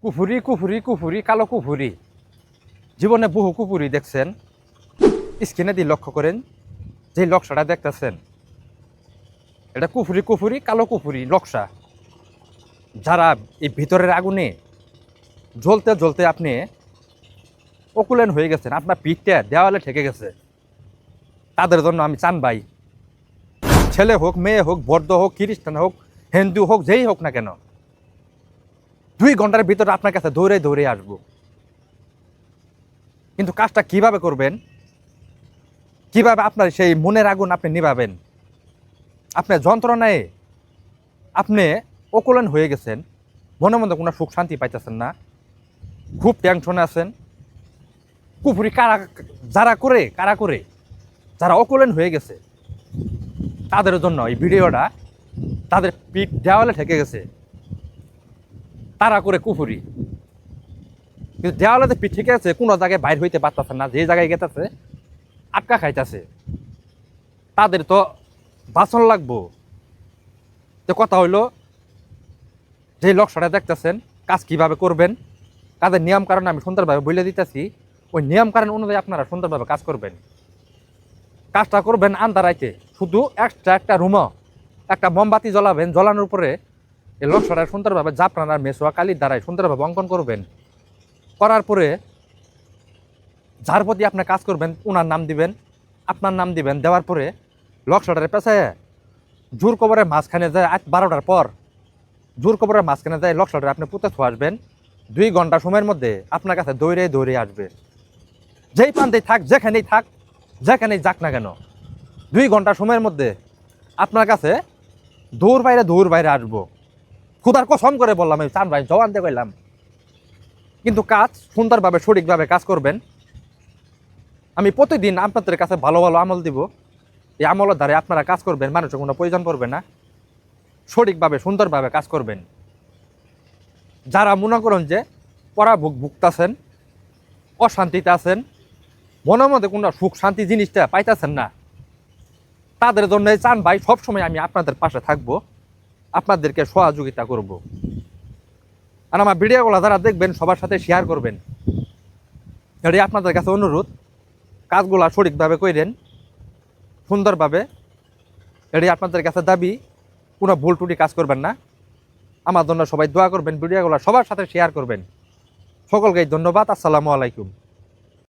কুফুরি কুফুরি কুফুরি কালো কুফুরি, জীবনে বহু কুফুরি দেখছেন। স্ক্রিনে দিয়ে লক্ষ্য করেন, যে নকশাটা দেখতেছেন এটা কুফুরি কুফুরি কালো কুফুরি নকশা। যারা এই ভিতরের আগুনে জ্বলতে জ্বলতে আপনি অকুলেন হয়ে গেছেন, আপনার পিঠটা দেওয়ালে ঠেকে গেছে, তাদের জন্য আমি চান ভাই, ছেলে হোক মেয়ে হোক বৌদ্ধ হোক খ্রিস্টান হোক হিন্দু হোক যেই হোক না কেন, 2 ঘন্টার ভিতরে আপনার কাছে দৌড়ে দৌড়ে আসবো। কিন্তু কাজটা কিভাবে করবেন, কিভাবে আপনার সেই মনের আগুন আপনি নিভাবেন? আপনার যন্ত্রণায় আপনি অকুলেন হয়ে গেছেন, মনের মধ্যে কোনো সুখ শান্তি পাইতেছেন না, খুব টেনশনে আছেন। কুফুরি কারা করে যারা অকুলেন হয়ে গেছে তাদের জন্য এই ভিডিওটা। তাদের পিঠ দেওয়ালে ঠেকে গেছে, তারা করে কুফুরি, কিন্তু দেওয়ালে পিঠ ঠেকে আছে, কোনো জায়গায় বাইর হইতে পারতেছে না, যে জায়গায় গেতেছে আটকা খাইতেছে। তাদের তো বাঁচন লাগবো। তো কথা হইলো, যে লক্ষ্যটা দেখতেছেন কাজ কিভাবে করবেন, কাজের নিয়ম কারণ আমি সুন্দরভাবে বলে দিতেছি, ওই নিয়ম কারণ অনুযায়ী আপনারা সুন্দরভাবে কাজ করবেন। কাজটা করবেন আন্ধারাইতে, শুধু এক্সট্রা একটা রুমও একটা মোমবাতি জ্বলাবেন, জ্বলানোর উপরে এই লক্ষ্যটা সুন্দরভাবে জাফরান আর মেসোয়া কালির দ্বারাই সুন্দরভাবে অঙ্কন করবেন। করার পরে যার প্রতি আপনি কাজ করবেন ওনার নাম দিবেন, আপনার নাম দিবেন, দেওয়ার পরে লক্ষ্যটার পেছায় জোর কবরের মাঝখানে যায় 12টার পর, জোর কবরের মাঝখানে যায় লক্ষ্যটা আপনি পুঁতে থুয়ে আসবেন। 2 ঘন্টা সময়ের মধ্যে আপনার কাছে দৌড়ে দৌড়ে আসবে। যেই প্রান্তেই থাক, যেখানেই যাক না কেন, 2 ঘন্টা সময়ের মধ্যে আপনার কাছে দৌড় বাইরে আসবো। খুদার কসম করে বললাম, আমি চান ভাই জবান দিয়ে কইলাম। কিন্তু কাজ সুন্দরভাবে সঠিকভাবে কাজ করবেন। আমি প্রতিদিন আপনাদের কাছে ভালো ভালো আমল দিব, এই আমলের দ্বারা আপনারা কাজ করবেন, মানুষের কোনো প্রয়োজন পড়বে না, সঠিকভাবে সুন্দরভাবে কাজ করবেন। যারা মনে করেন যে পড়া ভুগতেছেন, অশান্তিতে আছেন, মনের মধ্যে কোনো সুখ শান্তি জিনিসটা পাইতেছেন না, তাদের জন্য চান ভাই সবসময় আমি আপনাদের পাশে থাকবো, আপনাদেরকে সহযোগিতা করব। আর আমার ভিডিওগুলো যারা দেখবেন সবার সাথে শেয়ার করবেন, এটাই আপনাদের কাছে অনুরোধ। কাজগুলো সঠিকভাবে করেন, সুন্দরভাবে, এটাই আপনাদের কাছে দাবি। কোনো ভুল টুটি কাজ করবেন না। আমার জন্য সবাই দোয়া করবেন, ভিডিওগুলো সবার সাথে শেয়ার করবেন। সকলকে ধন্যবাদ। আসসালামু আলাইকুম।